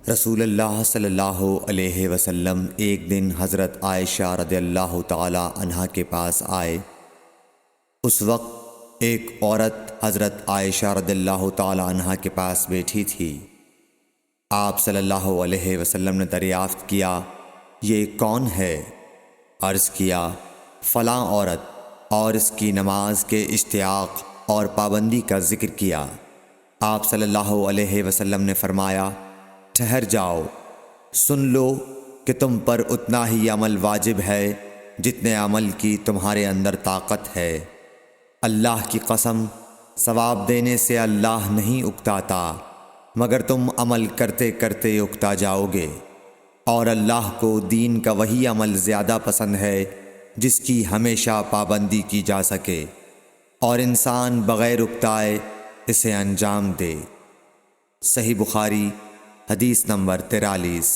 رسول اللہ صلی اللہ علیہ وسلم ایک دن حضرت عائشہ رضی اللہ تعالی عنہا کے پاس آئے۔ اس وقت ایک عورت حضرت عائشہ رضی اللہ تعالی عنہا کے پاس بیٹھی تھی۔ آپ صلی اللہ علیہ وسلم نے دریافت کیا، یہ کون ہے؟ عرض کیا، فلاں عورت، اور اس کی نماز کے اشتیاق اور پابندی کا ذکر کیا۔ آپ صلی اللہ علیہ وسلم نے فرمایا، ٹھہر جاؤ، سن لو کہ تم پر اتنا ہی عمل واجب ہے جتنے عمل کی تمہارے اندر طاقت ہے۔ اللہ کی قسم، ثواب دینے سے اللہ نہیں اکتاتا، مگر تم عمل کرتے کرتے اکتا جاؤ گے، اور اللہ کو دین کا وہی عمل زیادہ پسند ہے جس کی ہمیشہ پابندی کی جا سکے، اور انسان بغیر اکتائے اسے انجام دے۔ صحیح بخاری، حدیث نمبر 43۔